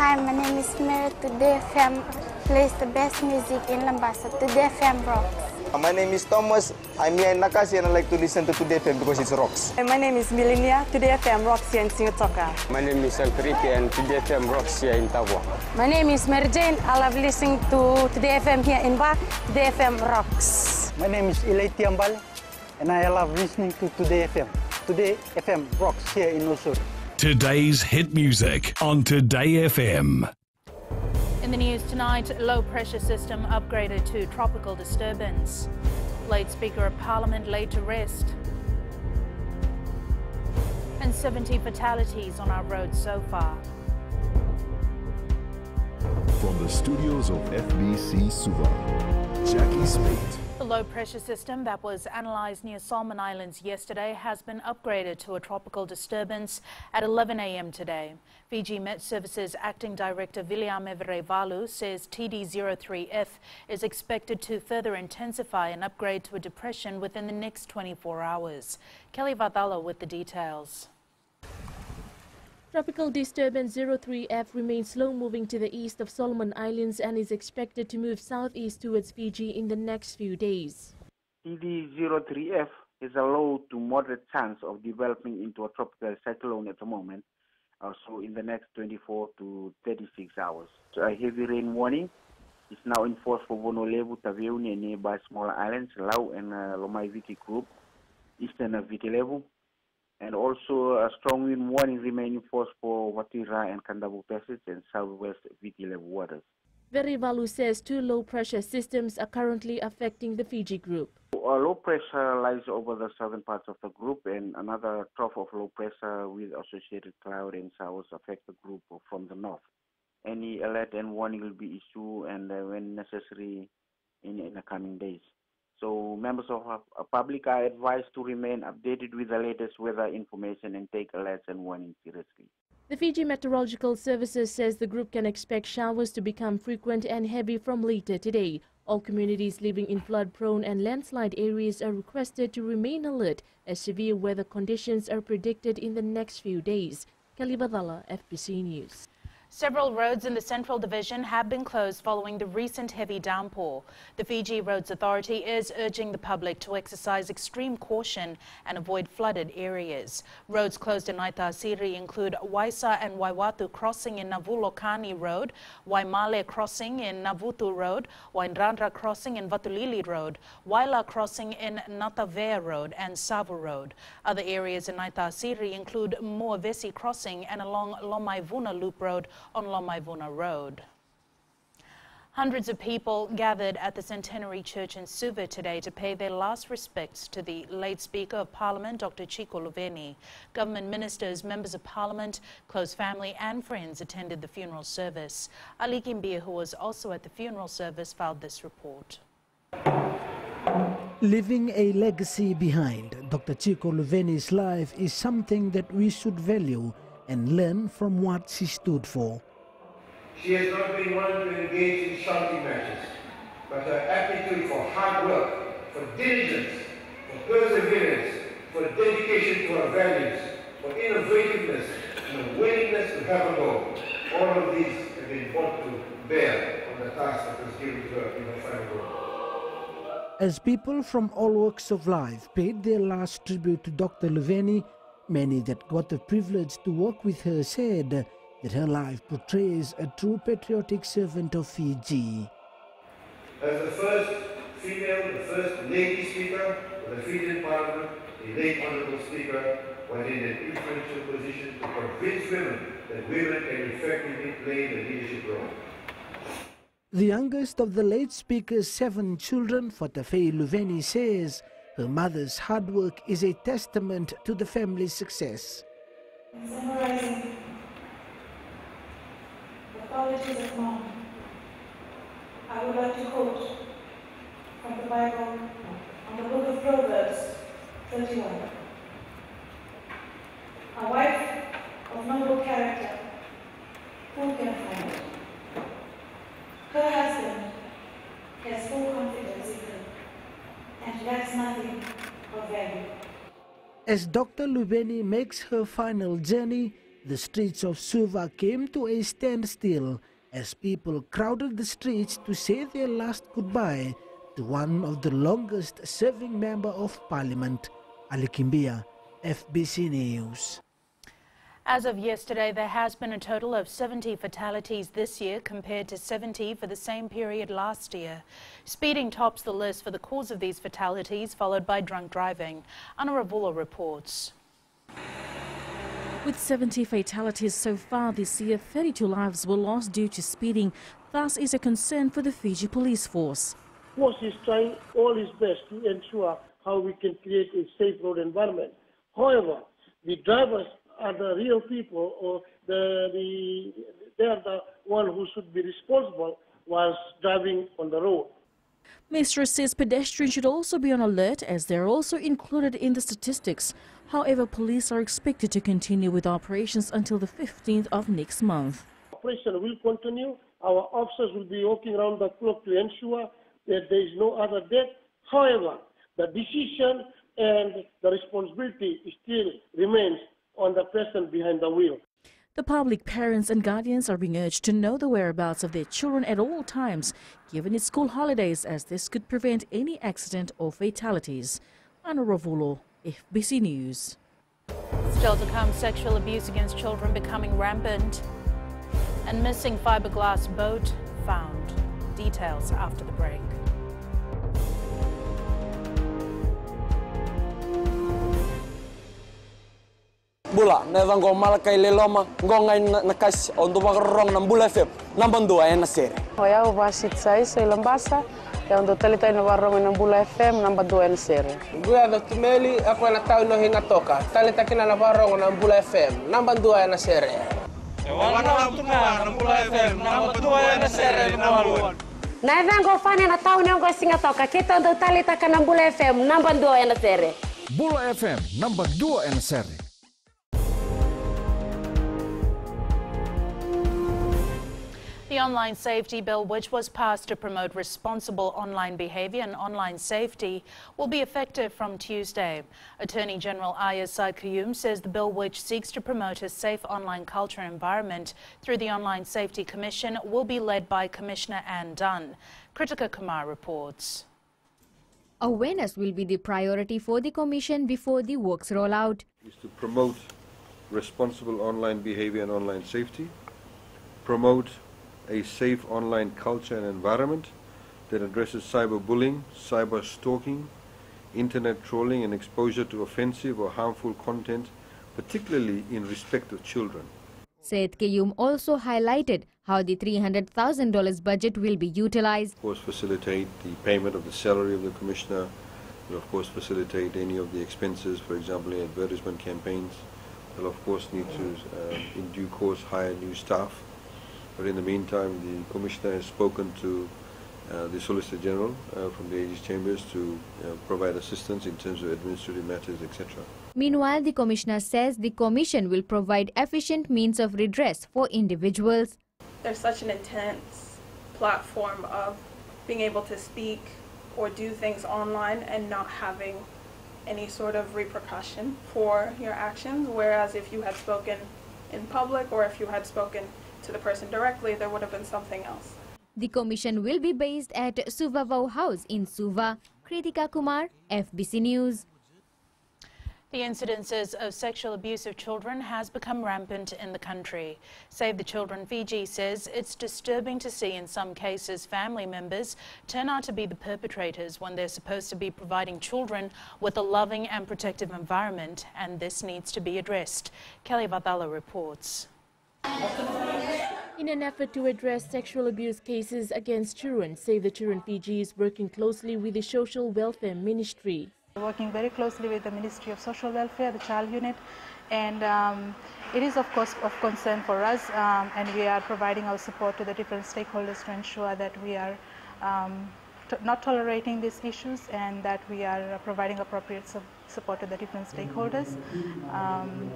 Hi, my name is Mary. Today FM plays the best music in Lambasa. Today FM rocks. My name is Thomas. I'm here in Nakasi and I like to listen to Today FM because it rocks. My name is Milenia. Today FM rocks here in Singatoka. My name is Alfriki and Today FM rocks here in Tavua. My name is Mary Jane. I love listening to Today FM here in Ba. Today FM rocks. My name is Ilay Tiambal and I love listening to Today FM. Today FM rocks here in Osur. Today's hit music on Today FM. In the news tonight, low pressure system upgraded to tropical disturbance. Late Speaker of Parliament laid to rest. And 70 fatalities on our roads so far. From the studios of FBC Suva, Jackie Spate. The low pressure system that was analysed near Solomon Islands yesterday has been upgraded to a tropical disturbance at 11 a.m. today. Fiji Met Services Acting Director William Everevalu says TD03F is expected to further intensify and upgrade to a depression within the next 24 hours. Kelly Vadala with the details. Tropical disturbance 03F remains slow-moving to the east of Solomon Islands and is expected to move southeast towards Fiji in the next few days. TD03F is a low to moderate chance of developing into a tropical cyclone at the moment, so in the next 24 to 36 hours. So a heavy rain warning is now in force for Vonolevu, Taveuni and nearby smaller islands, Lau and Lomai Viti Group, eastern Viti Levu. And also a strong wind warning remaining force for Watira and Kandavu Passage and southwest Viti Levu waters. Verivalu says two low-pressure systems are currently affecting the Fiji group. A low pressure lies over the southern parts of the group, and another trough of low pressure with associated cloud and showers affect the group from the north. Any alert and warning will be issued and when necessary in the coming days. So members of our public are advised to remain updated with the latest weather information and take alerts and warnings seriously. The Fiji Meteorological Services says the group can expect showers to become frequent and heavy from later today. All communities living in flood-prone and landslide areas are requested to remain alert as severe weather conditions are predicted in the next few days. Kelly Badala, FBC News. Several roads in the Central Division have been closed following the recent heavy downpour. The Fiji Roads Authority is urging the public to exercise extreme caution and avoid flooded areas. Roads closed in Naitasiri include Waisa and Waiwatu crossing in Navulokani Road, Waimale crossing in Navutu Road, Wainrandra crossing in Vatulili Road, Waila crossing in Natavea Road and Savu Road. Other areas in Naitasiri include Moavesi crossing and along Lomaivuna Loop Road on Lomaivuna Road. Hundreds of people gathered at the Centenary Church in Suva today to pay their last respects to the late Speaker of Parliament, Dr. Chico Luveni. Government ministers, members of Parliament, close family and friends attended the funeral service. Ali Kimbia, who was also at the funeral service, filed this report. Leaving a legacy behind, Dr. Chico Luveni's life is something that we should value and learn from what she stood for. She has not been one to engage in shouting matches, but her aptitude for hard work, for diligence, for perseverance, for dedication to her values, for innovativeness, and a willingness to have a go, all of these have been brought to bear on the task that was given to her in her final role. As people from all walks of life paid their last tribute to Dr. Luveni, many that got the privilege to work with her said that her life portrays a true patriotic servant of Fiji. As the first female, the first lady speaker of the Fijian Parliament, the late Honourable Speaker was in an influential position to convince women that women can effectively play the leadership role. The youngest of the late Speaker's 7 children, Fatafei Luveni, says her mother's hard work is a testament to the family's success. In summarizing the qualities of mom, I would like to quote from the Bible on the book of Proverbs 31. A wife of noble character, who can find it? Her husband has full confidence in her and lacks nothing of value. As Dr. Luveni makes her final journey, the streets of Suva came to a standstill as people crowded the streets to say their last goodbye to one of the longest serving member of parliament. Ali Kimbia, FBC News. As of yesterday, there has been a total of 70 fatalities this year compared to 70 for the same period last year. Speeding tops the list for the cause of these fatalities, followed by drunk driving. Anna Ravula reports. With 70 fatalities so far this year, 32 lives were lost due to speeding. Thus is a concern for the Fiji police force. Force is trying all its best to ensure how we can create a safe road environment. However, the drivers are the real people, or they are the one who should be responsible whilst driving on the road. Mistress says pedestrians should also be on alert as they're also included in the statistics. However, police are expected to continue with operations until the 15th of next month. Operation will continue. Our officers will be working around the clock to ensure that there is no other death. However, the decision and the responsibility still remains on the person behind the wheel. The public, parents and guardians are being urged to know the whereabouts of their children at all times, given it's school holidays, as this could prevent any accident or fatalities. Anna Ravulo, FBC News. Still to come, sexual abuse against children becoming rampant, and missing fiberglass boat found. Details after the break. Bula, neva ngomal kay leloma, ngongay nakas on dumakarong ng Bula FM, nambang dua na sere. Hoya ubasit sai sa Lambasa, ya on talita na warong ng Bula FM, nambang dua na sere. Guya do tumeli ako na tao no hingatoka, talita kina na warong ng Bula FM, nambang dua na sere. Wana tuma ng Bula FM, nambang dua na sere nawaluan. Na vengo fane na tao ngo singatoka, kita on talita ka ng Bula FM, nambang dua na sere. Bula FM, nambang dua na sere. The Online Safety Bill, which was passed to promote responsible online behaviour and online safety, will be effective from Tuesday. Attorney General Ayaz Said Qayyum says the bill, which seeks to promote a safe online culture environment through the Online Safety Commission, will be led by Commissioner Anne Dunn. Kritika Kumar reports. Awareness will be the priority for the Commission before the works roll out. Is to promote responsible online behaviour and online safety, promote a safe online culture and environment that addresses cyberbullying, cyber stalking, internet trolling and exposure to offensive or harmful content, particularly in respect of children. Said Qayyum also highlighted how the $300,000 budget will be utilized. Of course, facilitate the payment of the salary of the Commissioner, will of course facilitate any of the expenses, for example, in advertisement campaigns. Will of course need to, in due course, hire new staff. But in the meantime, the Commissioner has spoken to the Solicitor General from the AG's chambers to provide assistance in terms of administrative matters, etc. Meanwhile, the Commissioner says the Commission will provide efficient means of redress for individuals. There's such an intense platform of being able to speak or do things online and not having any sort of repercussion for your actions, whereas if you had spoken in public or if you had spoken to the person directly, there would have been something else. The Commission will be based at Suva Vow House in Suva. Kritika Kumar, FBC News. The incidences of sexual abuse of children has become rampant in the country. Save the Children Fiji says it's disturbing to see in some cases family members turn out to be the perpetrators when they're supposed to be providing children with a loving and protective environment, and this needs to be addressed. Kelly Vathala reports. In an effort to address sexual abuse cases against children, Save the Children Fiji is working closely with the Social Welfare Ministry. We're working very closely with the Ministry of Social Welfare, the Child Unit, and it is of course of concern for us, and we are providing our support to the different stakeholders to ensure that we are not tolerating these issues and that we are providing appropriate support to the different stakeholders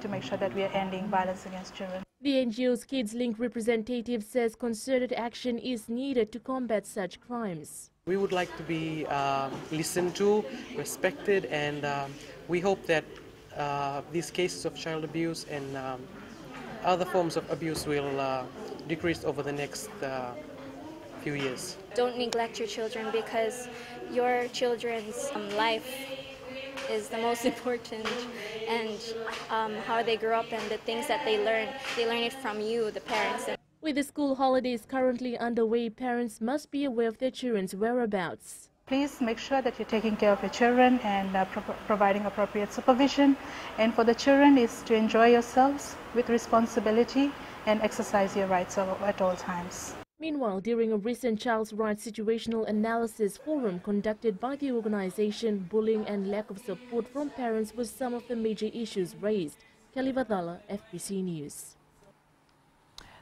to make sure that we are ending violence against children. The NGO's Kids Link representative says concerted action is needed to combat such crimes. We would like to be listened to, respected, and we hope that these cases of child abuse and other forms of abuse will decrease over the next few years. Don't neglect your children, because your children's life is the most important, and how they grow up and the things that they learn it from you, the parents. With the school holidays currently underway, parents must be aware of their children's whereabouts. Please make sure that you're taking care of your children and providing appropriate supervision. And for the children is to enjoy yourselves with responsibility and exercise your rights at all times. Meanwhile, during a recent Child's Rights Situational Analysis Forum conducted by the organization, bullying and lack of support from parents was some of the major issues raised. Kelly Vadala, FBC News.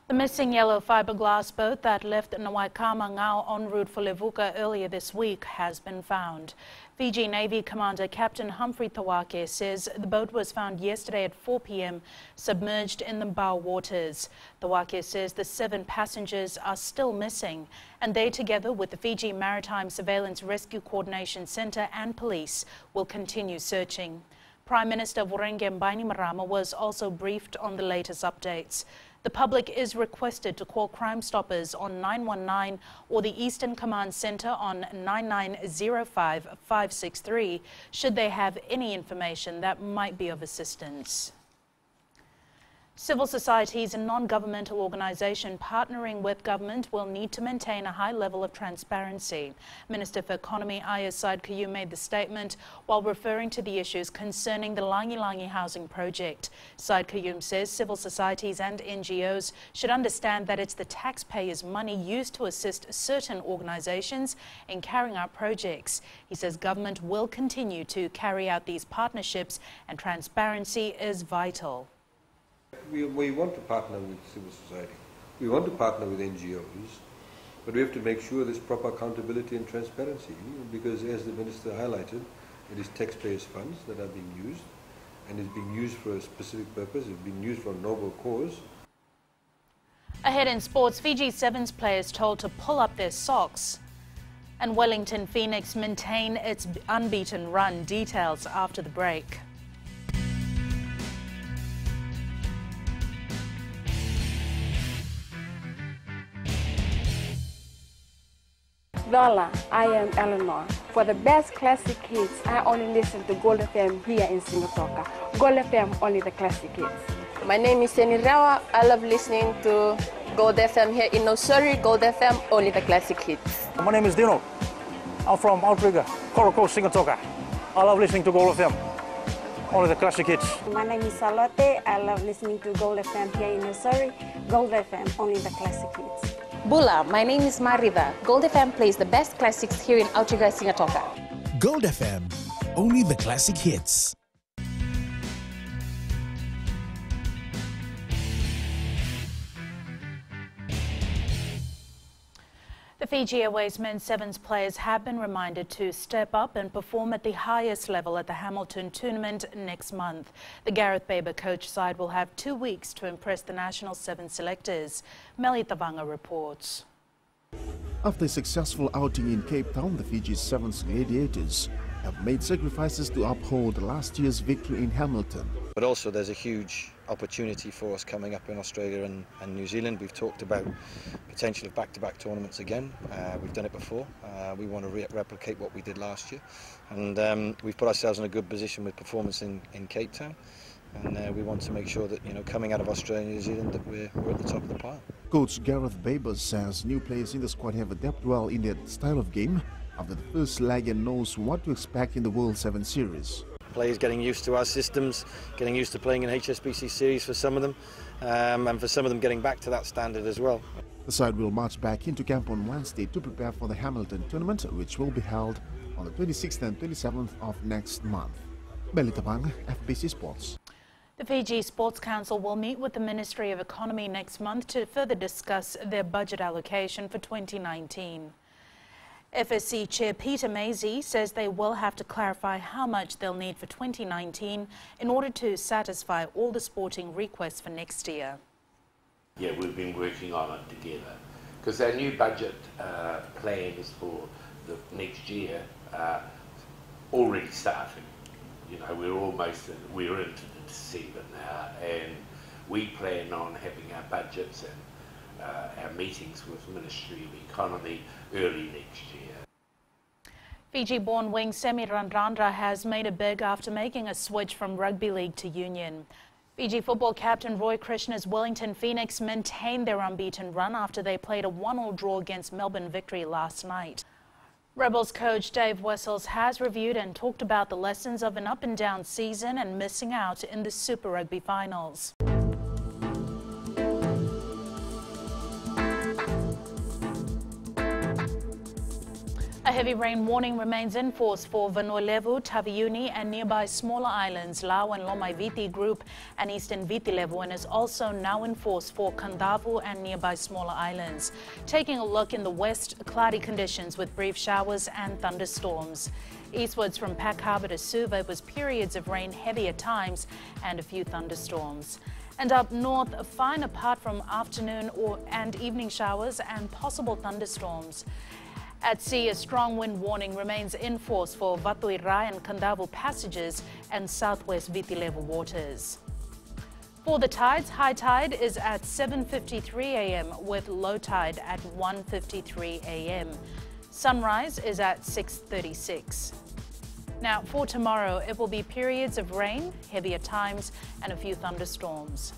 The missing yellow fiberglass boat that left Nawaikama Ngau en route for Levuka earlier this week has been found. Fiji Navy Commander Captain Humphrey Tawake says the boat was found yesterday at 4 p.m. submerged in the bow waters. Tawake says the 7 passengers are still missing, and they, together with the Fiji Maritime Surveillance Rescue Coordination Centre and police, will continue searching. Prime Minister Vorenge Bainimarama was also briefed on the latest updates. The public is requested to call Crime Stoppers on 919 or the Eastern Command Centre on 9905 563 should they have any information that might be of assistance. Civil societies and non-governmental organisations partnering with government will need to maintain a high level of transparency. Minister for Economy Aya Said Kayum made the statement while referring to the issues concerning the Langi Langi housing project. Said Kayum says civil societies and NGOs should understand that it's the taxpayers' money used to assist certain organisations in carrying out projects. He says government will continue to carry out these partnerships and transparency is vital. We want to partner with civil society. We want to partner with NGOs, but we have to make sure there's proper accountability and transparency, because as the Minister highlighted, it is taxpayers' funds that are being used, and it's being used for a specific purpose, it's being used for a noble cause. Ahead in sports, Fiji Sevens players told to pull up their socks, and Wellington Phoenix maintain its unbeaten run. Details after the break. Lola, I am Eleanor. For the best classic hits, I only listen to Gold FM here in Singatoka. Gold FM, only the classic hits. My name is Seni Rawa. I love listening to Gold FM here in Nosuri. Gold FM, only the classic hits. My name is Dino. I'm from Outrigger, Koroko, Singatoka. I love listening to Gold FM, only the classic hits. My name is Salote. I love listening to Gold FM here in Nosuri. Gold FM, only the classic hits. Bula, my name is Marida. Gold FM plays the best classics here in Outrigger, Singatoka. Gold FM, only the classic hits. The Fiji Airways men's sevens players have been reminded to step up and perform at the highest level at the Hamilton tournament next month. The Gareth Baber coach side will have 2 weeks to impress the national sevens selectors. Meli Tavanga reports. After a successful outing in Cape Town, the Fiji Sevens Gladiators have made sacrifices to uphold last year's victory in Hamilton. But also there's a huge opportunity for us coming up in Australia and New Zealand. We've talked about potential of back-to-back tournaments again. We've done it before. We want to replicate what we did last year. And we've put ourselves in a good position with performance in Cape Town. And we want to make sure that, coming out of Australia and New Zealand, that we're at the top of the pile. Coach Gareth Baber says new players in the squad have adapted well in their style of game after the first leg and knows what to expect in the World 7 Series. Players getting used to our systems, getting used to playing in HSBC Series for some of them, and for some of them getting back to that standard as well. The side will march back into camp on Wednesday to prepare for the Hamilton tournament, which will be held on the 26th and 27th of next month. Meli Tavanga, FBC Sports. The Fiji Sports Council will meet with the Ministry of Economy next month to further discuss their budget allocation for 2019. FSC Chair Peter Maisy says they will have to clarify how much they'll need for 2019 in order to satisfy all the sporting requests for next year. Yeah, we've been working on it together because our new budget plans for the next year are already starting. We're into December now, and we plan on having our budgets and our meetings with Ministry of Economy early next year. Fiji-born wing Semi Radradra has made it big after making a switch from rugby league to union. Fiji football captain Roy Krishna's Wellington Phoenix maintained their unbeaten run after they played a 1-1 draw against Melbourne Victory last night. Rebels coach Dave Wessels has reviewed and talked about the lessons of an up-and-down season and missing out in the Super Rugby finals. A heavy rain warning remains in force for Vanua-Levu, Taveuni and nearby smaller islands, Lau and Lomai Viti Group and Eastern Viti Levu, and is also now in force for Kandavu and nearby smaller islands. Taking a look in the west, cloudy conditions with brief showers and thunderstorms. Eastwards from Pack Harbour to Suva, it was periods of rain heavy at times and a few thunderstorms. And up north, fine apart from afternoon and evening showers and possible thunderstorms. At sea, a strong wind warning remains in force for Vatuirai and Kandavu passages and southwest Viti Levu waters. For the tides, high tide is at 7:53 a.m. with low tide at 1:53 a.m. Sunrise is at 6:36. Now, for tomorrow, it will be periods of rain, heavy at times, and a few thunderstorms.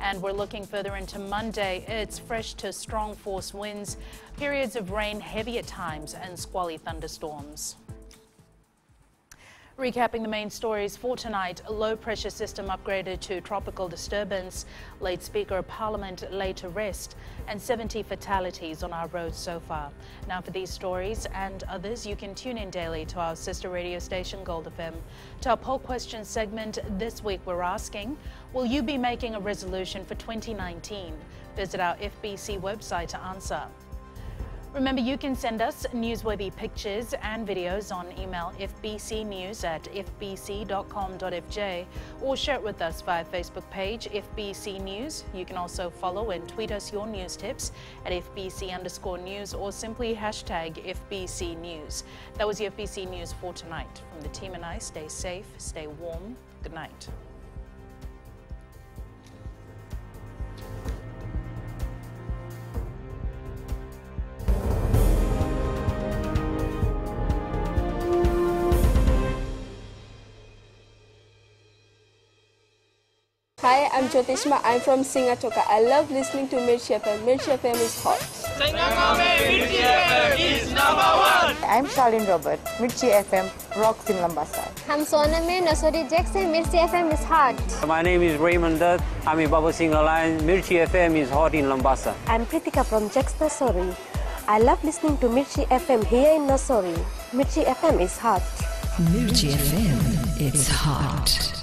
And we're looking further into Monday. It's fresh to strong force winds, periods of rain, heavy at times, and squally thunderstorms. Recapping the main stories for tonight, a low-pressure system upgraded to tropical disturbance, late Speaker of Parliament laid to rest, and 70 fatalities on our roads so far. Now for these stories and others, you can tune in daily to our sister radio station, Gold FM. To our poll question segment this week, we're asking, will you be making a resolution for 2019? Visit our FBC website to answer. Remember, you can send us newsworthy pictures and videos on email fbcnews@fbc.com.fj or share it with us via Facebook page FBC News. You can also follow and tweet us your news tips at FBC_news or simply hashtag FBC News. That was the FBC News for tonight. From the team and I, stay safe, stay warm. Good night. Hi, I'm Jyotishma. I'm from Singatoka. I love listening to Mirchi FM. Mirchi FM is hot. Mirchi FM is #1. I'm Charlene Robert. Mirchi FM rocks in Lambasa. I'm Soname Nasori Jackson. Mirchi FM is hot. My name is Raymond Dutt. I'm in Baba Singh Alliance. Mirchi FM is hot in Lambasa. I'm Pritika from Jax Nasori. I love listening to Mirchi FM here in Nasori. Mirchi FM is hot. Mirchi FM, it's hot.